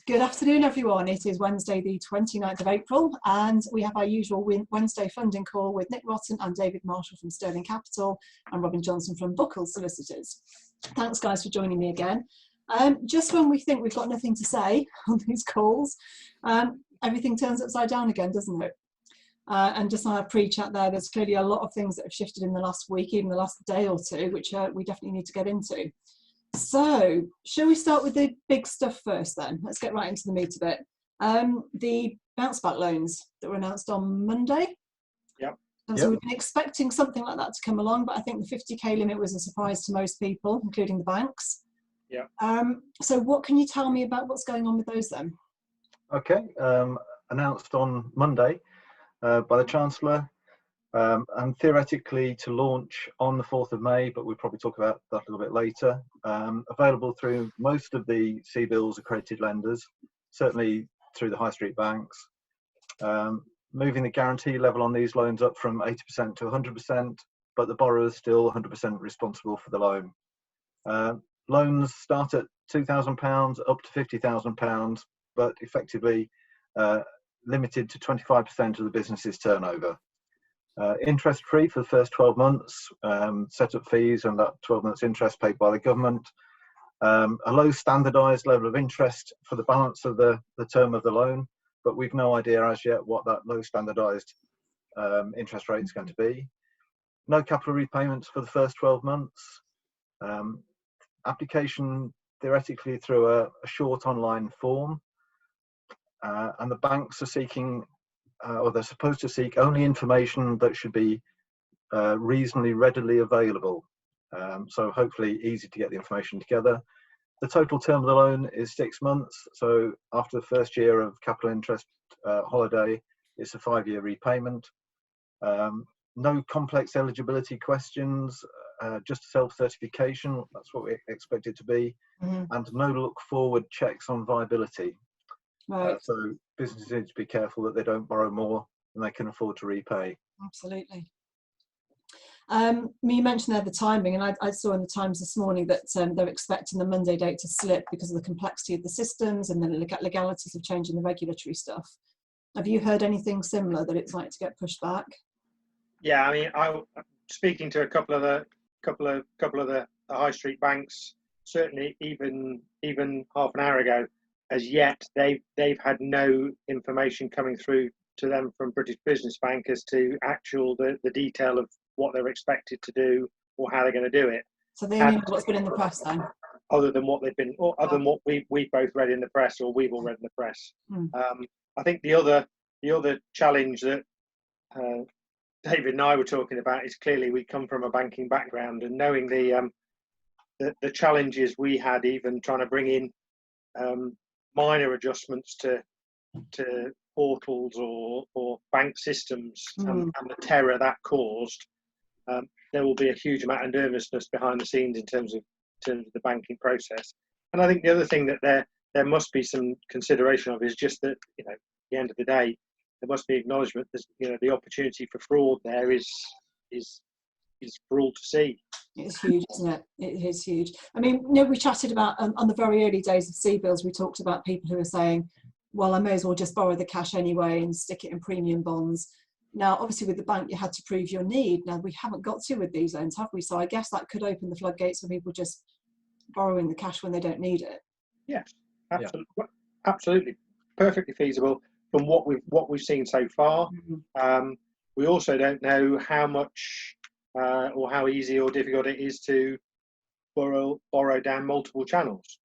Good afternoon, everyone. It is Wednesday, the 29th of April, and we have our usual Wednesday funding call with Nick Rotten and David Marshall from Sterling Capital and Robin Johnson from Buckle Solicitors. Thanks, guys, for joining me again. Just when we think we've got nothing to say on these calls, everything turns upside down again, doesn't it? And just on our pre-chat there's clearly a lot of things that have shifted in the last week, even the last day or two, which we definitely need to get into. So, shall we start with the big stuff first then? Let's get right into the meat of it. The bounce back loans that were announced on Monday. Yep. And so we've been expecting something like that to come along, but I think the 50k limit was a surprise to most people, including the banks. Yeah. So what can you tell me about what's going on with those then? Okay, announced on Monday by the Chancellor, and theoretically to launch on the 4th of May, but we'll probably talk about that a little bit later. Available through most of the CBILs accredited lenders, certainly through the high street banks. Moving the guarantee level on these loans up from 80% to 100%, but the borrower is still 100% responsible for the loan. Loans start at £2,000 up to £50,000, but effectively limited to 25% of the business's turnover. Interest free for the first 12 months, setup fees and that 12 months interest paid by the government. A low standardised level of interest for the balance of the term of the loan, but we've no idea as yet what that low standardised interest rate is going to be. No capital repayments for the first 12 months. Application theoretically through a short online form, and the banks are seeking, or they're supposed to seek, only information that should be reasonably readily available. So hopefully easy to get the information together. The total term of the loan is 6 months. So after the first year of capital interest holiday, it's a 5-year repayment. No complex eligibility questions, just self-certification. That's what we expect it to be. And no look forward checks on viability. Right. So businesses need to be careful that they don't borrow more than they can afford to repay. Absolutely. You mentioned there the timing, and I saw in the Times this morning that they're expecting the Monday date to slip because of the complexity of the systems and the legalities of changing the regulatory stuff. Have you heard anything similar, that it's like to get pushed back? Yeah, I mean, speaking to a couple of the high street banks, certainly even half an hour ago, as yet they've had no information coming through to them from British Business Bank as to the detail of what they're expected to do or how they're going to do it. So they only know what's been in the press then? Other than what they've been, or other than what we both read in the press, or we've all read in the press. I think the other challenge that David and I were talking about is clearly we come from a banking background, and knowing the challenges we had even trying to bring in minor adjustments to portals or bank systems, and the terror that caused, there will be a huge amount of nervousness behind the scenes in terms of the banking process. And I think the other thing that there must be some consideration of is just that, at the end of the day, there must be acknowledgement that the opportunity for fraud there is for all to see. It's huge, isn't it? It is huge. I mean, we chatted about on the very early days of CBILs, we talked about people who were saying, well, I may as well just borrow the cash anyway and stick it in premium bonds. Now, obviously with the bank, you had to prove your need. Now, we haven't got to with these loans, have we? So I guess that could open the floodgates for people just borrowing the cash when they don't need it. Yes, absolutely. Yeah. Absolutely. Perfectly feasible from what we've seen so far. We also don't know how much or how easy or difficult it is to borrow down multiple channels.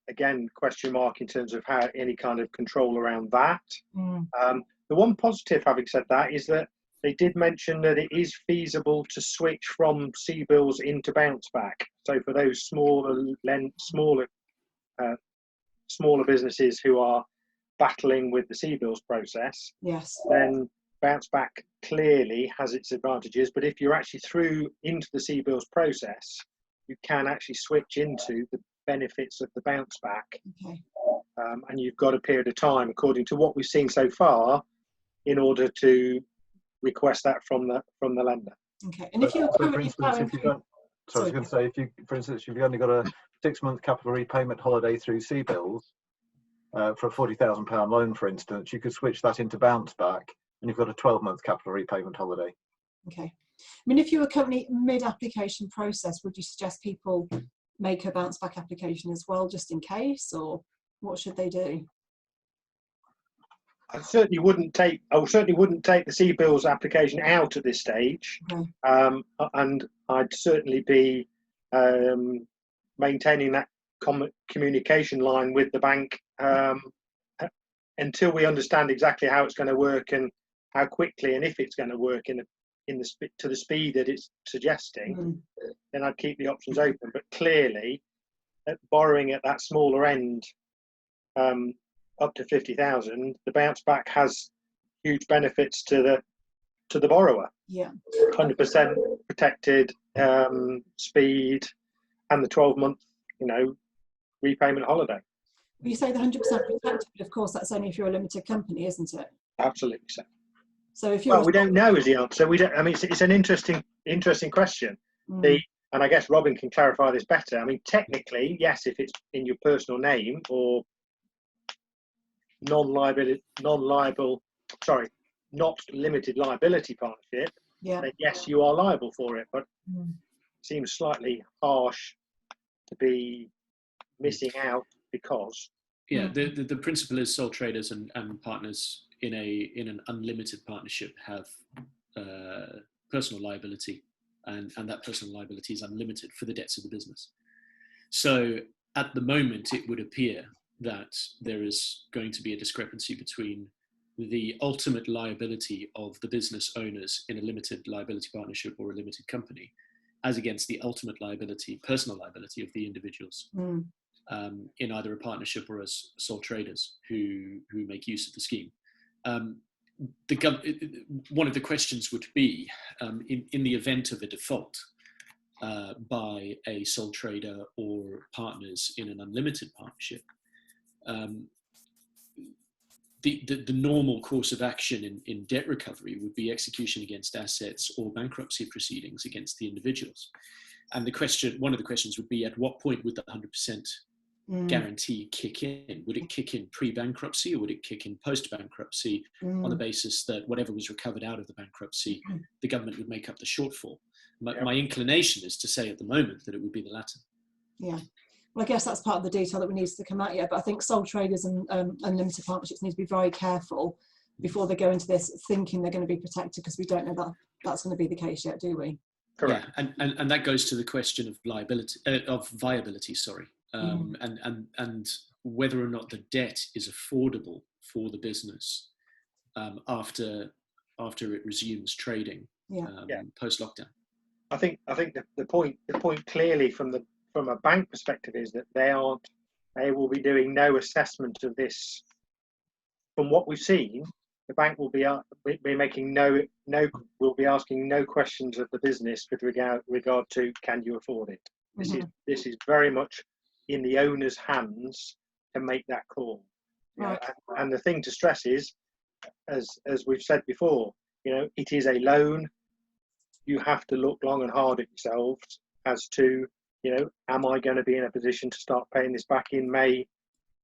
Again, question mark in terms of how any kind of control around that. The one positive, having said that, is that they did mention that it is feasible to switch from CBILs into bounce back. So for those smaller businesses who are battling with the CBILs process, yes, then bounce back clearly has its advantages. But if you're actually through into the CBILs process, you can actually switch into the benefits of the bounce back. Okay. And you've got a period of time, according to what we've seen so far, in order to request that from the lender. Okay. And if you're currently So I was going to say, if you, for instance, if you've only got a 6-month capital repayment holiday through CBILs for a £40,000 loan, for instance, you could switch that into bounce back, and you've got a 12-month capital repayment holiday. Okay. I mean, if you were currently mid-application process, would you suggest people make a bounce back application as well, just in case, or what should they do? I certainly wouldn't take the CBILs application out at this stage, Okay. and I'd certainly be maintaining that communication line with the bank until we understand exactly how it's going to work and how quickly, and if it's going to work to the speed that it's suggesting. Then I'd keep the options open. But clearly, borrowing at that smaller end, up to 50,000, the bounce back has huge benefits to the borrower. Yeah, 100% protected, speed, and the 12-month, repayment holiday. you say the 100% protected, but of course that's only if you're a limited company, isn't it? Absolutely so. So if you're we don't know is the answer. We don't. I mean, it's an interesting question. And I guess Robin can clarify this better. I mean, technically, yes, if it's in your personal name or not limited liability partnership, then yes, you are liable for it. But it seems slightly harsh to be missing out because. Yeah, the principle is sole traders and partners in an unlimited partnership have personal liability, and that personal liability is unlimited for the debts of the business. So at the moment, it would appear that there is going to be a discrepancy between the ultimate liability of the business owners in a limited liability partnership or a limited company, as against the ultimate liability, personal liability of the individuals in either a partnership or as sole traders who make use of the scheme. One of the questions would be, in the event of a default by a sole trader or partners in an unlimited partnership, the normal course of action in debt recovery would be execution against assets or bankruptcy proceedings against the individuals. And one of the questions would be, at what point would the 100% guarantee kick in? Would it kick in pre-bankruptcy, or would it kick in post-bankruptcy on the basis that whatever was recovered out of the bankruptcy, the government would make up the shortfall? My inclination is to say at the moment that it would be the latter. Yeah. Well, I guess that's part of the detail that we need to come out yet. But I think sole traders and unlimited partnerships need to be very careful before they go into this thinking they're going to be protected, because we don't know that that's going to be the case yet, do we? Correct. Yeah, and that goes to the question of viability. And whether or not the debt is affordable for the business after it resumes trading post lockdown. I think the point clearly from a bank perspective is that they will be doing no assessment of this. From what we've seen, the bank will be making will be asking no questions of the business with regard to can you afford it. This is very much in the owner's hands to make that call. Right. And the thing to stress is, as we've said before, it is a loan. You have to look long and hard at yourselves as to, am I going to be in a position to start paying this back in May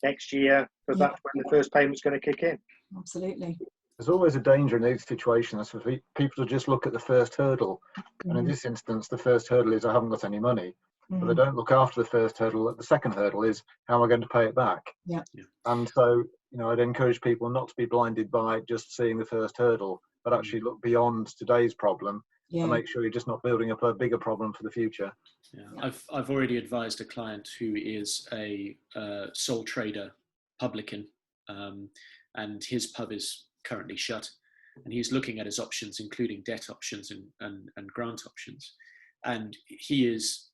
next year? Because that's when the first payment's going to kick in. Absolutely. There's always a danger in these situations for people to just look at the first hurdle. And in this instance, the first hurdle is I haven't got any money. But they don't look after the first hurdle. The second hurdle is how am I going to pay it back? Yeah. And so, I'd encourage people not to be blinded by just seeing the first hurdle, but actually look beyond today's problem and make sure you're just not building up a bigger problem for the future. Yeah. I've already advised a client who is a sole trader publican, and his pub is currently shut, and he's looking at his options, including debt options and grant options, and he is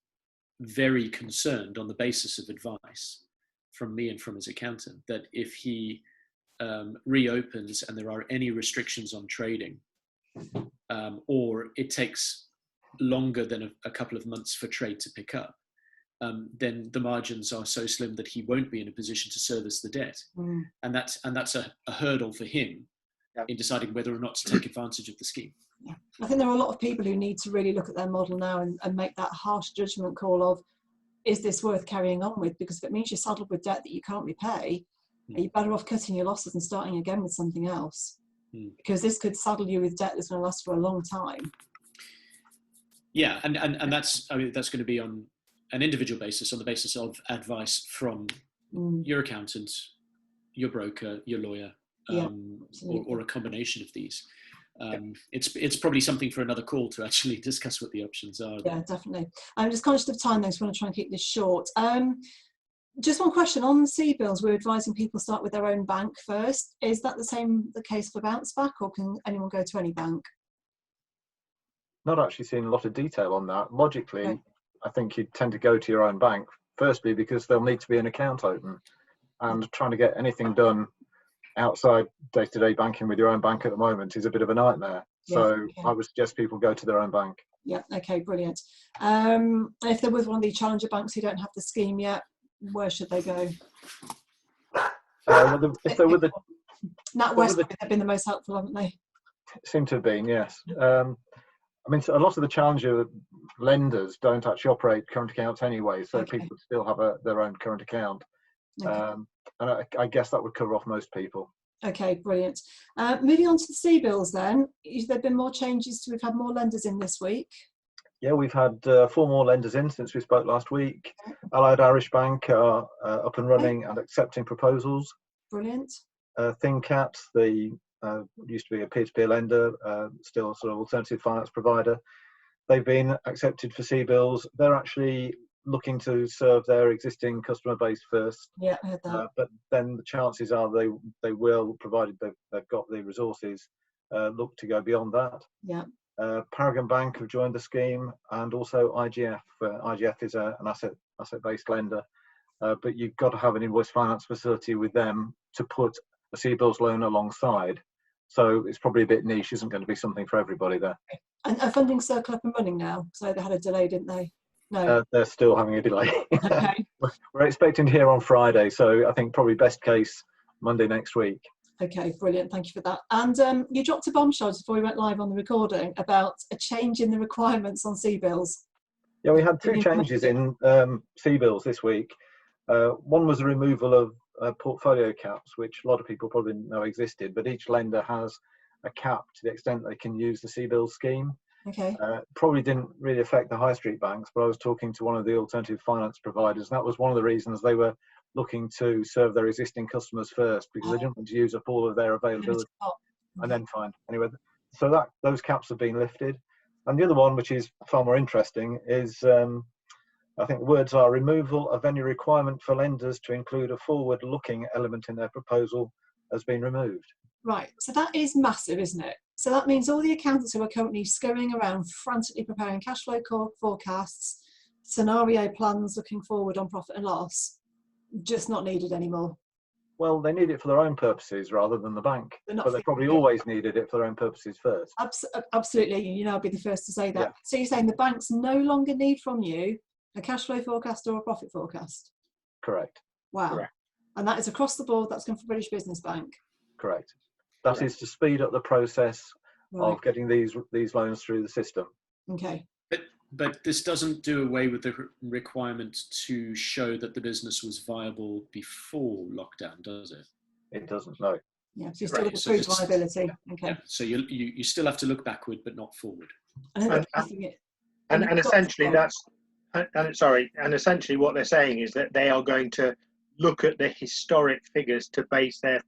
very concerned, on the basis of advice from me and from his accountant, that if he reopens and there are any restrictions on trading, or it takes longer than a couple of months for trade to pick up, then the margins are so slim that he won't be in a position to service the debt. And that's a hurdle for him in deciding whether or not to take advantage of the scheme. Yeah. I think there are a lot of people who need to really look at their model now and make that harsh judgment call of, is this worth carrying on with? Because if it means you're saddled with debt that you can't repay, are you better off cutting your losses and starting again with something else? Because this could saddle you with debt that's going to last for a long time. Yeah, and that's, I mean, that's going to be on an individual basis, on the basis of advice from your accountant, your broker, your lawyer, or a combination of these. It's probably something for another call to actually discuss what the options are. Yeah, definitely. I'm just conscious of time though, so I want to try and keep this short. Just one question on CBILs. We're advising people start with their own bank first. Is that the case for bounce back, or can anyone go to any bank? Not actually seeing a lot of detail on that. Logically, okay. I think you'd tend to go to your own bank, firstly because there'll need to be an account open, and trying to get anything done outside day-to-day banking with your own bank at the moment is a bit of a nightmare. Yeah, so okay. I would suggest people go to their own bank. Yeah, okay, brilliant. If they're with one of the challenger banks who don't have the scheme yet, where should they go? If they're with the NatWest, they've been the most helpful, haven't they? Seem to have been, yes. I mean, so a lot of the challenger lenders don't actually operate current accounts anyway, so okay. People still have their own current account. Okay. And I guess that would cover off most people. Okay, brilliant. Moving on to the CBILs then, have there been more changes? We've had more lenders in this week. Yeah, we've had 4 more lenders in since we spoke last week. Allied Irish Bank are up and running and accepting proposals. Brilliant. ThinCat, they used to be a peer-to-peer lender, still a sort of alternative finance provider. They've been accepted for CBILs. They're actually looking to serve their existing customer base first. Yeah, I heard that. But then the chances are they will, provided they've got the resources, look to go beyond that. Yeah. Paragon Bank have joined the scheme, and also IGF. IGF is an asset-based lender, but you've got to have an invoice finance facility with them to put a CBILs loan alongside. So it's probably a bit niche, isn't going to be something for everybody there. And a funding circle up and running now, so they had a delay, didn't they? No. They're still having a delay. Okay. We're expecting to hear on Friday, so I think probably best case Monday next week. Okay, brilliant. Thank you for that. And you dropped a bombshell before we went live on the recording about a change in the requirements on CBILs. Yeah, we had 2 changes in CBILs this week. One was the removal of portfolio caps, which a lot of people probably didn't know existed, but each lender has a cap to the extent they can use the CBILs scheme. Okay. Probably didn't really affect the high street banks, but I was talking to one of the alternative finance providers, and that was one of the reasons they were looking to serve their existing customers first, because they didn't want to use up all of their availability and then find. Anyway, so those caps have been lifted. And the other one, which is far more interesting, is I think the words are removal of any requirement for lenders to include a forward-looking element in their proposal has been removed. Right, so that is massive, isn't it? So that means all the accountants who are currently scurrying around frantically preparing cash flow forecasts, scenario plans looking forward on profit and loss, just not needed anymore. Well, they need it for their own purposes rather than the bank, but they probably always needed it for their own purposes first. Absolutely, you know, I'll be the first to say that. Yeah. So you're saying the banks no longer need from you a cash flow forecast or a profit forecast? Correct. Wow. Correct. And that is across the board, that's come from British Business Bank? Correct. That is to speed up the process of getting these loans through the system. Okay. But this doesn't do away with the requirement to show that the business was viable before lockdown, does it? It doesn't, no. Yeah, so you still have approved viability. Okay. Yeah, so you still have to look backward, but not forward. And essentially and essentially what they're saying is that they are going to look at the historic figures to base their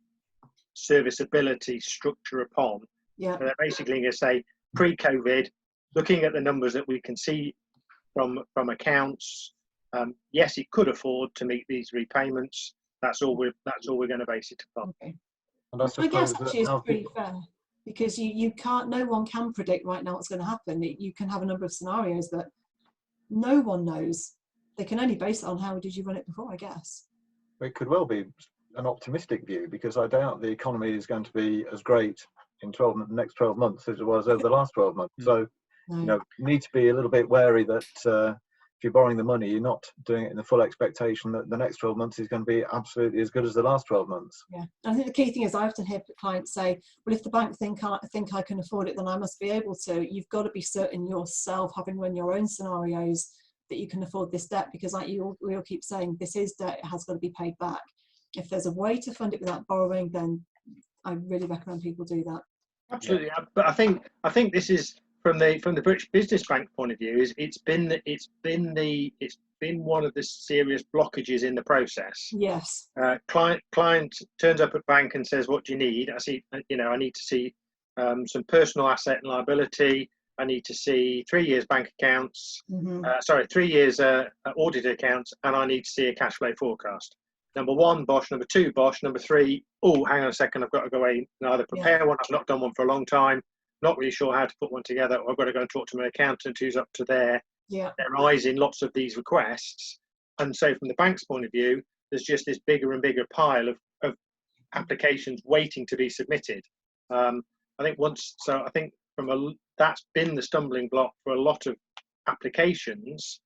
serviceability structure upon. Yeah. So they're basically going to say pre-COVID, looking at the numbers that we can see from accounts, yes, it could afford to meet these repayments. That's all we're going to base it upon. Okay. And I guess actually it's pretty fair, because you can't. No one can predict right now what's going to happen. You can have a number of scenarios, but no one knows. They can only base it on how did you run it before, I guess. It could well be an optimistic view, because I doubt the economy is going to be as great in the next 12 months as it was over the last 12 months. So, you know, you need to be a little bit wary that if you're borrowing the money, you're not doing it in the full expectation that the next 12 months is going to be absolutely as good as the last 12 months. Yeah, I think the key thing is I often hear clients say, well, if the bank think I can afford it, then I must be able to. You've got to be certain yourself, having run your own scenarios, that you can afford this debt, because like we all keep saying, this is debt, it has got to be paid back. If there's a way to fund it without borrowing, then I really recommend people do that. Absolutely, yeah. But I think this is from the British Business Bank point of view, is it's been one of the serious blockages in the process. Yes. Client turns up at bank and says, "What do you need?" I see, I need to see some personal asset and liability. I need to see 3 years bank accounts. 3 years audited accounts, and I need to see a cash flow forecast. Number one, bosh. Number two, bosh. Number three, oh, hang on a second, I've got to go away and either prepare one. I've not done one for a long time. Not really sure how to put one together. Or I've got to go and talk to my accountant who's up to their eyes in lots of these requests. And so from the bank's point of view, there's just this bigger and bigger pile of applications waiting to be submitted. I think that's been the stumbling block for a lot of applications.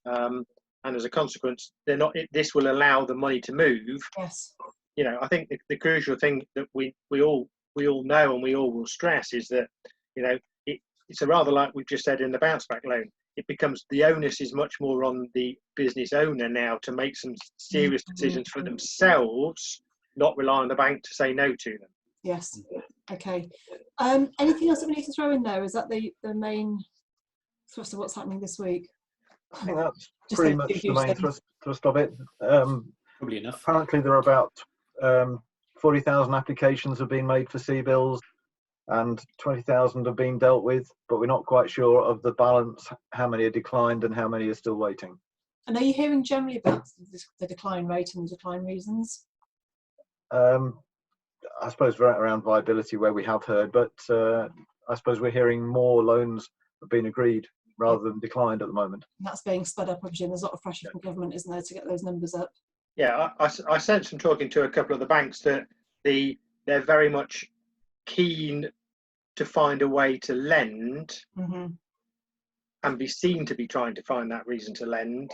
And as a consequence, this will allow the money to move. Yes. I think the crucial thing that we all know and we all will stress is that, it's a rather like we've just said in the bounce back loan. It becomes the onus is much more on the business owner now to make some serious decisions for themselves, not rely on the bank to say no to them. Yes. Okay. Anything else that we need to throw in there? Is that the main thrust of what's happening this week? I think that's pretty much the main thrust of it. Probably enough. Apparently there are about 40,000 applications have been made for CBILs and 20,000 have been dealt with, but we're not quite sure of the balance, how many are declined and how many are still waiting. And are you hearing generally about the decline rate and the decline reasons? I suppose around viability where we have heard, but I suppose we're hearing more loans have been agreed rather than declined at the moment. And that's being sped up, I presume. There's a lot of pressure from government, isn't there, to get those numbers up? Yeah, I sense from talking to a couple of the banks that they're very much keen to find a way to lend and be seen to be trying to find that reason to lend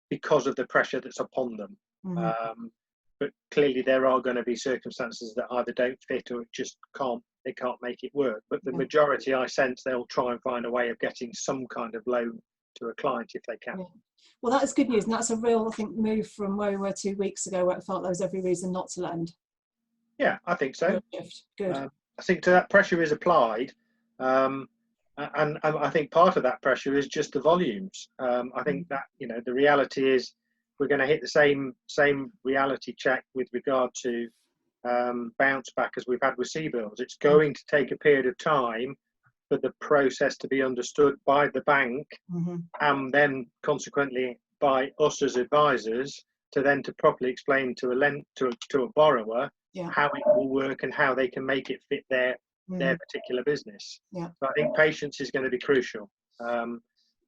because of the pressure that's upon them. But clearly there are going to be circumstances that either don't fit or just can't make it work. But the majority, I sense, they'll try and find a way of getting some kind of loan to a client if they can. Well, that is good news, and that's a real, I think, move from where we were 2 weeks ago, where it felt there was every reason not to lend. Yeah, I think so. Good. I think to that pressure is applied, and I think part of that pressure is just the volumes. I think that the reality is we're going to hit the same reality check with regard to bounce back as we've had with CBILs. It's going to take a period of time for the process to be understood by the bank and then consequently by us as advisors to properly explain to a borrower how it will work and how they can make it fit their particular business. So I think patience is going to be crucial.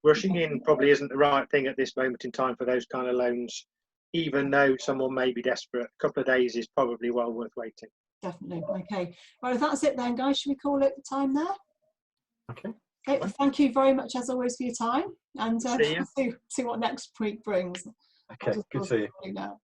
Rushing in probably isn't the right thing at this moment in time for those kind of loans, even though someone may be desperate. A couple of days is probably well worth waiting. Definitely. Okay. Well, if that's it then, guys, should we call it the time there? Okay. Well, thank you very much as always for your time, and see what next week brings. Okay, good to see you. Now.